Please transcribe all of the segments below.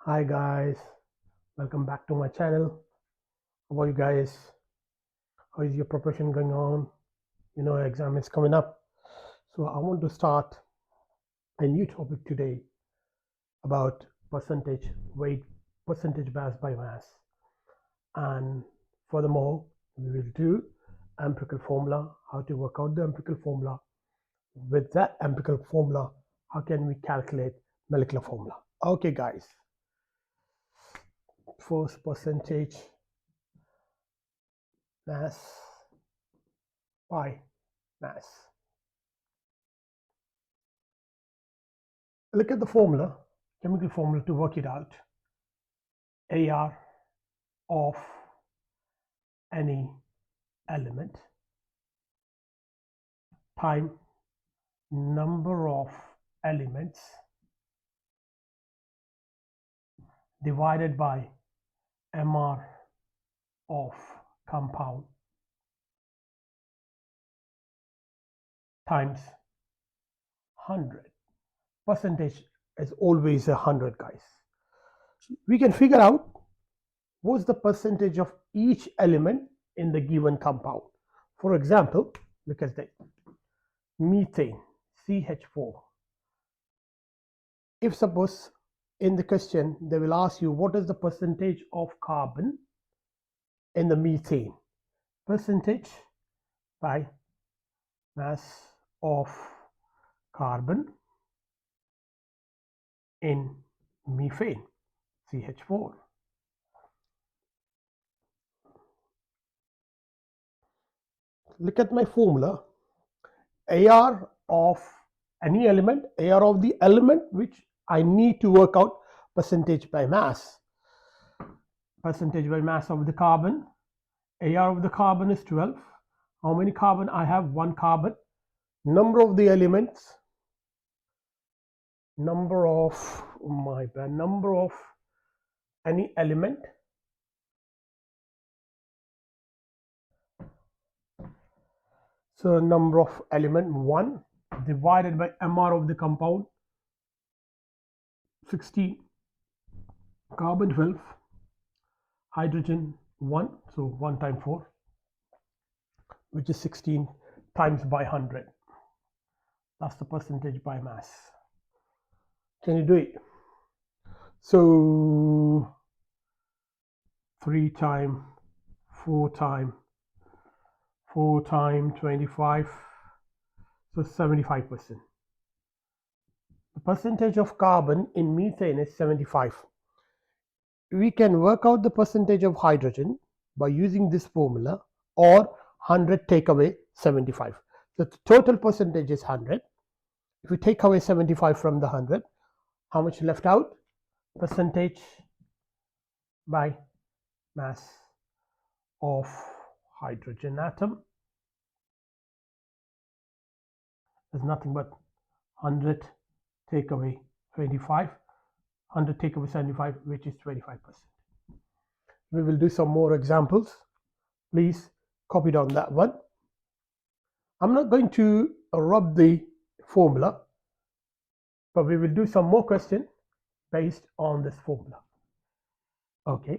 Hi guys, welcome back to my channel. How are you guys? How is your preparation going on? Exam is coming up. So I want to start a new topic today about percentage weight, percentage mass by mass. And furthermore, we will do empirical formula, how to work out the empirical formula. With that empirical formula, how can we calculate molecular formula? Okay guys, first percentage mass by mass. Look at the formula, chemical formula to work it out. AR of any element time number of elements divided by MR of compound times 100. Percentage is always 100, guys. We can figure out what's the percentage of each element in the given compound. For example, look at that. Methane, CH4. If suppose in the question they will ask you what is the percentage of carbon in the methane, percentage by mass of carbon in methane, CH4. Look at my formula. AR of any element, AR of the element which I need to work out percentage by mass. Percentage by mass of the carbon. AR of the carbon is 12. How many carbon I have? One carbon. Number of the elements. Number of any element. So number of element 1 divided by MR of the compound 16, carbon 12, hydrogen 1, so 1 times 4, which is 16 times by 100. That's the percentage by mass. Can you do it? So 3 times 4 times 25, so 75%. The percentage of carbon in methane is 75. We can work out the percentage of hydrogen by using this formula, or 100 take away 75. So the total percentage is 100. If we take away 75 from the 100, how much left out? Percentage by mass of hydrogen atom is nothing but 100 take away 25, 100 take away 75, which is 25%. We will do some more examples. Please copy down that one. I'm not going to rub the formula, but we will do some more questions based on this formula. Okay.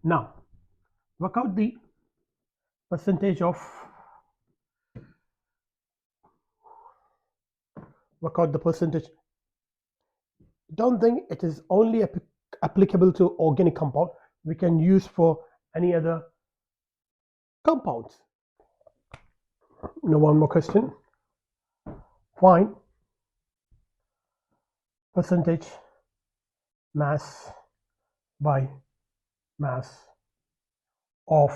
Now, work out the percentage of Don't think it is only applicable to organic compound. We can use for any other compounds. Now one more question. Find percentage mass by mass of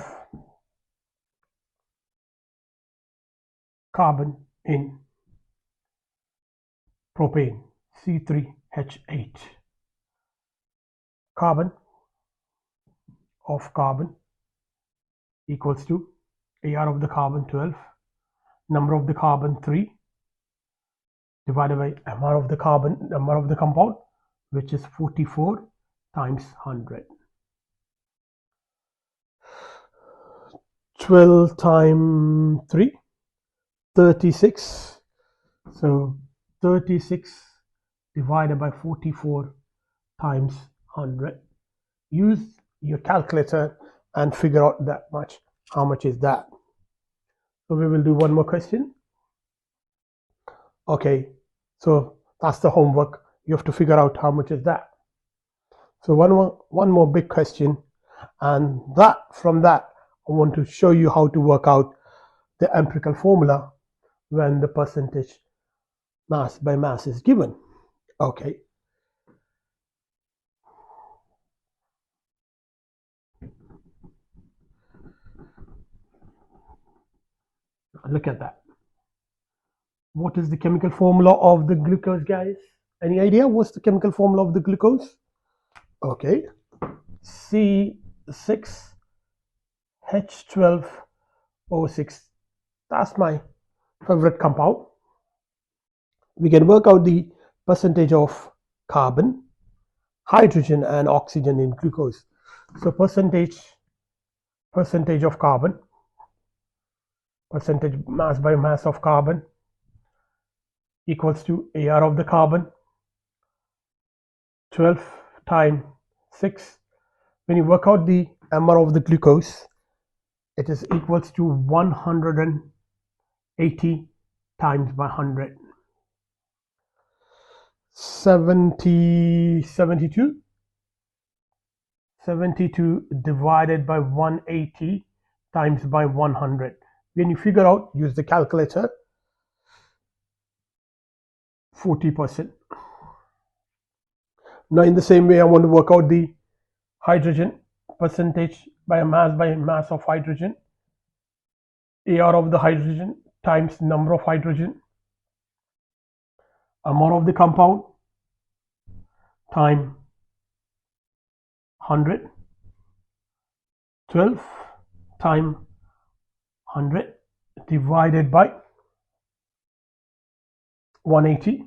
carbon in propane, C3H8. Carbon of carbon equals to AR of the carbon 12, number of the carbon 3, divided by MR of the carbon, number of the compound, which is 44 times 100. 12 times 3, 36. So 36 divided by 44 times 100. Use your calculator and figure out that much. How much is that? So we will do one more question. Okay, so that's the homework. You have to figure out how much is that. So one more big question, and from that I want to show you how to work out the empirical formula when the percentage mass by mass is given. Okay. Look at that. What is the chemical formula of the glucose, guys? Any idea what's the chemical formula of the glucose? Okay. C6H12O6. That's my favorite compound. We can work out the percentage of carbon, hydrogen, and oxygen in glucose. So percentage of carbon, percentage mass by mass of carbon equals to AR of the carbon, 12 times 6. When you work out the MR of the glucose, it is equals to 180 times by 100. 72 divided by 180 times by 100. When you figure out, use the calculator, 40%. Now in the same way, I want to work out the hydrogen percentage by mass of hydrogen. AR of the hydrogen times number of hydrogen. MR of the compound time 100. 12 times 100 divided by 180.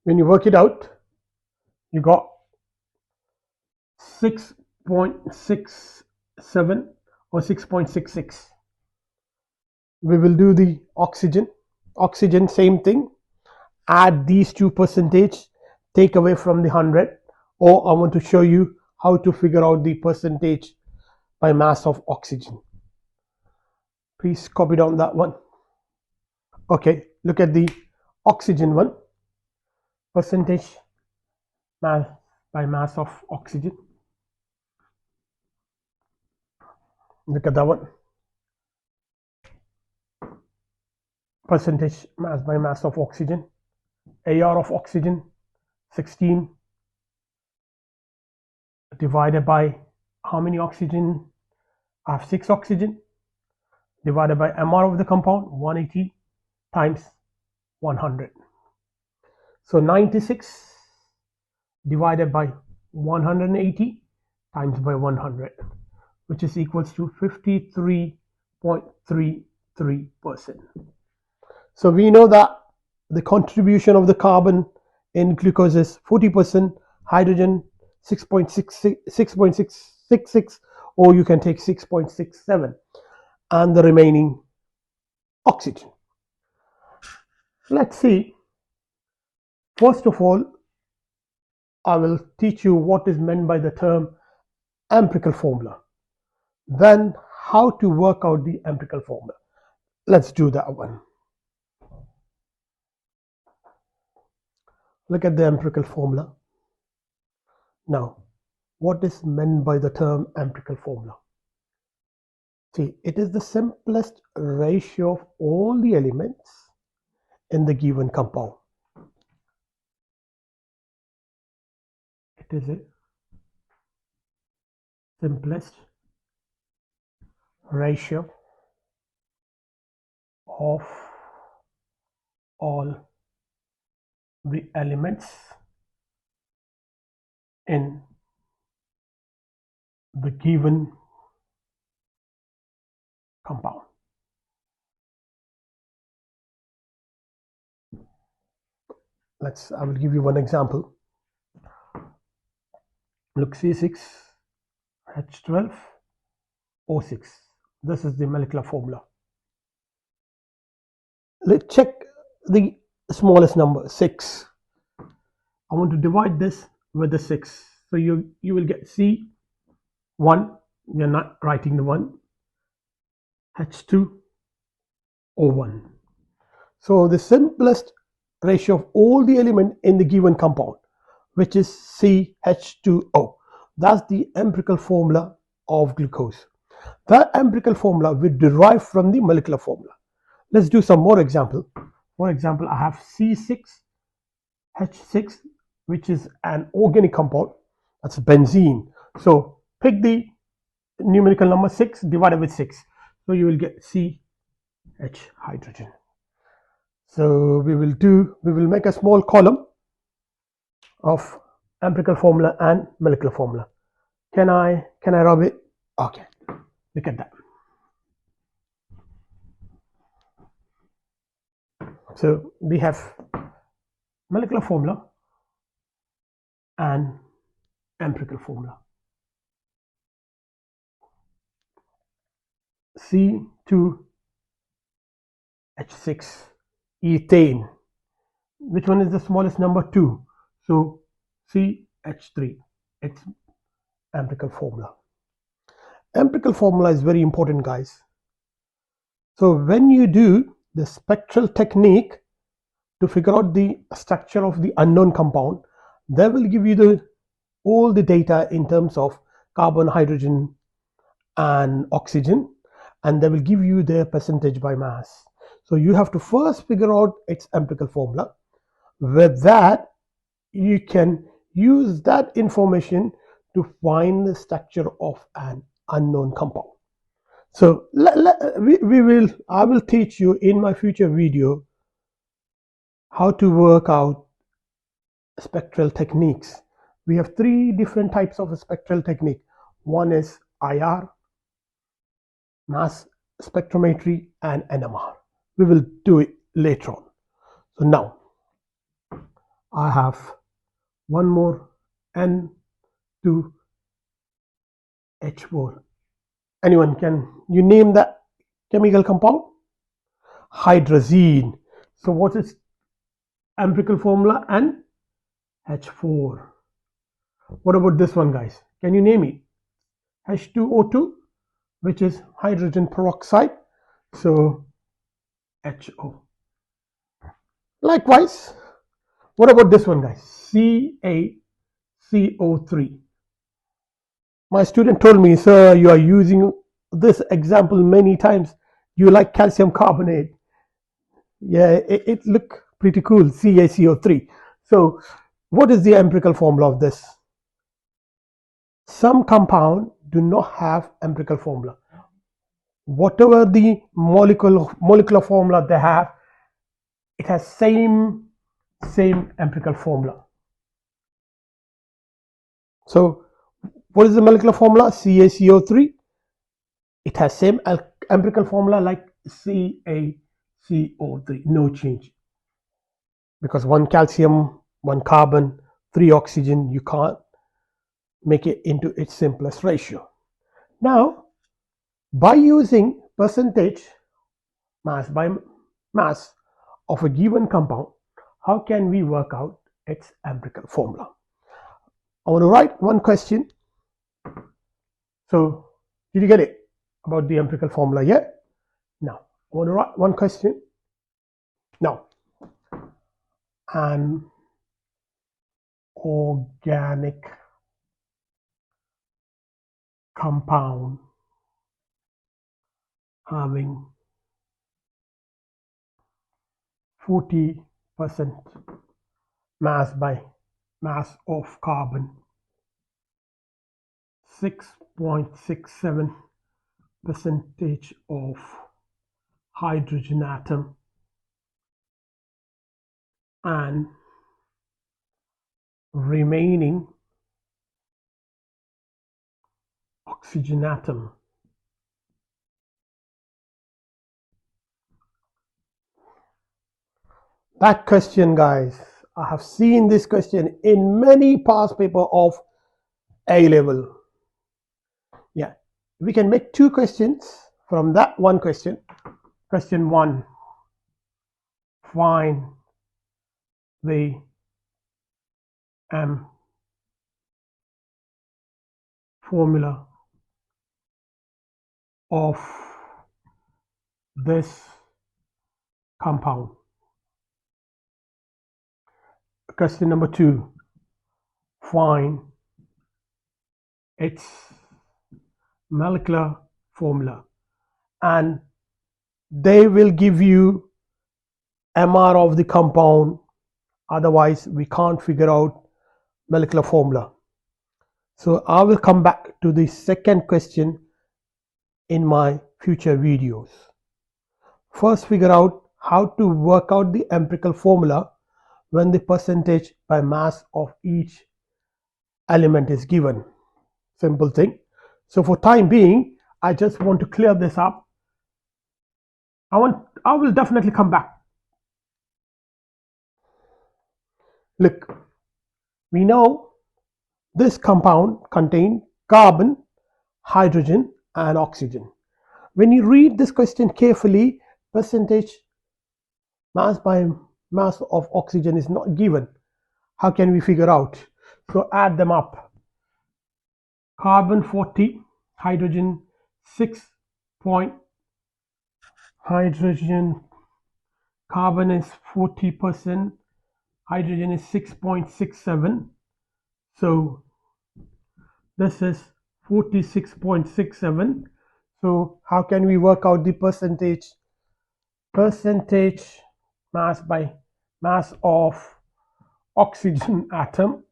When you work it out, you got 6.67 or 6.66. We will do the oxygen. Oxygen, same thing. Add these two percentage, take away from the 100, or I want to show you how to figure out the percentage by mass of oxygen. Please copy down that one. Okay, look at the oxygen one. Percentage mass by mass of oxygen. Look at that one. Percentage mass by mass of oxygen. AR of oxygen 16 divided by how many oxygen? I have 6 oxygen divided by MR of the compound 180 times 100. So 96 divided by 180 times by 100, which is equals to 53.33%. So we know that the contribution of the carbon in glucose is 40%, hydrogen 6.66, or you can take 6.67, and the remaining oxygen. Let's see. First of all, I will teach you what is meant by the term empirical formula. Then how to work out the empirical formula. Let's do that one. Look at the empirical formula. Now, what is meant by the term empirical formula? See, it is the simplest ratio of all the elements in the given compound. It is a simplest ratio of all the elements in the given compound. I will give you one example. Look, C6H12O6. This is the molecular formula. let's check the smallest number, 6. I want to divide this with the 6. So you will get C1, we are not writing the 1, H2O1. So the simplest ratio of all the element in the given compound, which is CH2O. That's the empirical formula of glucose. That empirical formula we derive from the molecular formula. Let's do some more example. For example, I have C6H6, which is an organic compound. That's benzene. So pick the numerical number 6 divided with 6. So you will get CH hydrogen. So we will make a small column of empirical formula and molecular formula. Can I rub it? Okay, look at that. So we have molecular formula and empirical formula. C2H6 ethane. Which one is the smallest number? 2. So CH3. It's empirical formula. Empirical formula is very important, guys. So when you do the spectral technique to figure out the structure of the unknown compound, they will give you all the data in terms of carbon, hydrogen, and oxygen, and they will give you their percentage by mass. So you have to first figure out its empirical formula. With that, you can use that information to find the structure of an unknown compound. So I will teach you in my future video how to work out spectral techniques. We have 3 different types of spectral technique. One is IR, mass spectrometry, and NMR. We will do it later on. So now I have one more N2H4. Anyone, can you name that chemical compound? Hydrazine. So what is empirical formula? And H4. What about this one, guys? Can you name it? H2O2, which is hydrogen peroxide. So HO. Likewise, what about this one, guys? CaCO3. My student told me, sir, you are using this example many times. You like calcium carbonate. Yeah, it look pretty cool, CaCO3. So what is the empirical formula of this? Some compound do not have empirical formula. Whatever the molecular formula they have, it has same empirical formula. So what is the molecular formula? CaCO3. It has same empirical formula like CaCO3, no change. Because 1 calcium, 1 carbon, 3 oxygen, you can't make it into its simplest ratio. Now, by using percentage mass by mass of a given compound, how can we work out its empirical formula? I want to write one question. So, did you get it about the empirical formula yet? Now, I want to write one question. Now, an organic compound having 40% mass by mass of carbon, 6.67% of hydrogen atom, and remaining oxygen atom. That question, guys, I have seen this question in many past papers of A level. Yeah, we can make 2 questions from that one question. Question 1. find the M formula of this compound. Question number 2, find its molecular formula, and they will give you MR of the compound, otherwise we can't figure out molecular formula. So I will come back to the second question in my future videos. First, figure out how to work out the empirical formula when the percentage by mass of each element is given. Simple thing. So for time being, I just want to clear this up. I will definitely come back. Look, we know this compound contains carbon, hydrogen and oxygen. When you read this question carefully, percentage mass by mass of oxygen is not given. How can we figure out? So add them up. Carbon 40, hydrogen 6 point, carbon is 40%, hydrogen is 6.67. So this is 46.67. So how can we work out the percentage? Percentage mass by mass of oxygen atom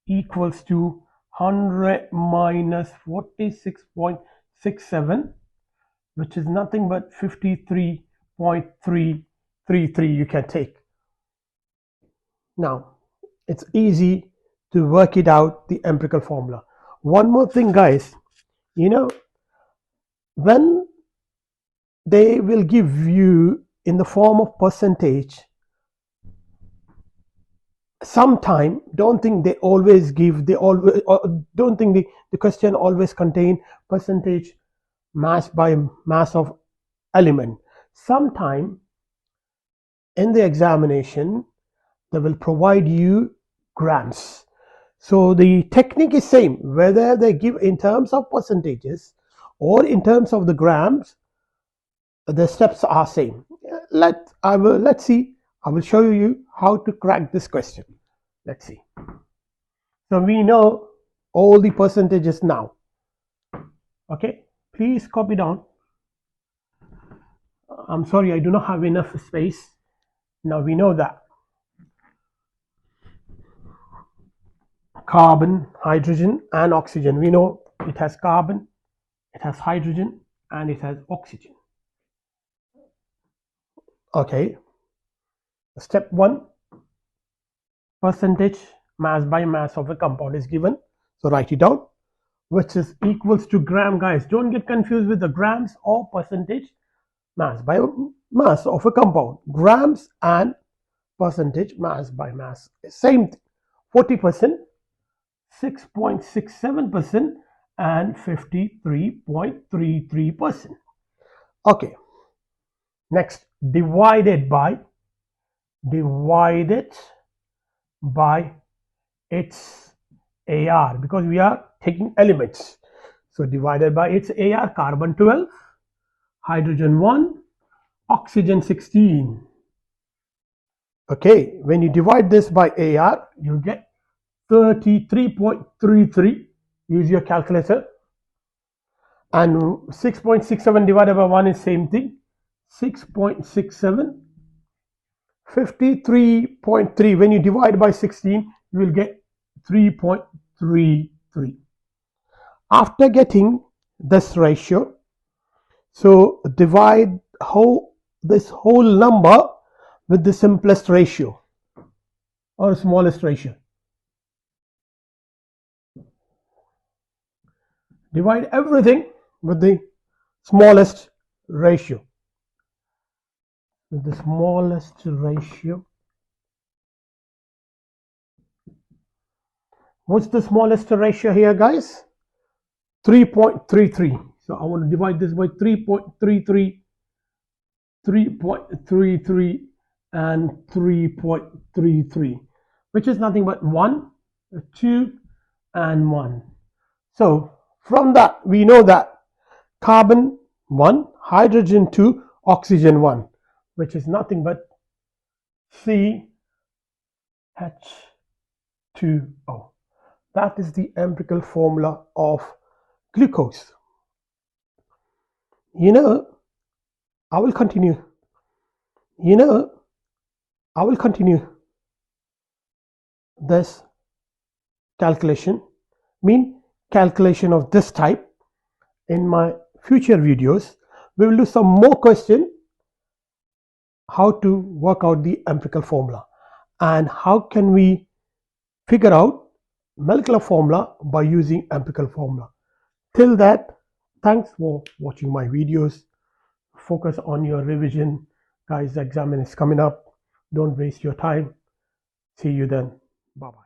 equals to 100 minus 46.67, which is nothing but 53.333 you can take. Now it's easy to work it out, the empirical formula. One more thing, guys, you know, when they will give you in the form of percentage, sometime don't think they always give, don't think the question always contain percentage mass by mass of element. Sometime in the examination they will provide you grams. So the technique is same, whether they give in terms of percentages or in terms of the grams, the steps are same. Let's see. I will show you how to crack this question. Let's see. So we know all the percentages now. Okay, please copy down. I'm sorry, I do not have enough space. Now we know that carbon, hydrogen and oxygen. We know it has carbon, it has hydrogen and it has oxygen. Okay, step 1, percentage mass by mass of a compound is given. So write it down, which is equals to gram. Guys, don't get confused with the grams or percentage mass by mass of a compound. Grams and percentage mass by mass, same thing. 40%, 6.67% and 53.33%. Okay, next, divided by its AR, because we are taking elements. So divided by its AR, carbon 12, hydrogen 1, oxygen 16. Okay, when you divide this by AR, you get 33.33. Use your calculator. And 6.67 divided by 1 is same thing, 6.67. 53.3. When you divide by 16, you will get 3.33. After getting this ratio, so divide this whole number with the simplest ratio or smallest ratio. Divide everything with the smallest ratio. With the smallest ratio. What's the smallest ratio here, guys? 3.33. So I want to divide this by 3.33, 3.33, and 3.33, which is nothing but 1, 2, and 1. So from that, we know that carbon 1, hydrogen 2, oxygen 1, which is nothing but CH2O. That is the empirical formula of glucose. I will continue. I will continue this calculation, calculation of this type in my future videos. We will do some more question how to work out the empirical formula and how can we figure out molecular formula by using empirical formula. Till that, thanks for watching my videos. Focus on your revision, guys. The exam is coming up. Don't waste your time. See you then. Bye bye.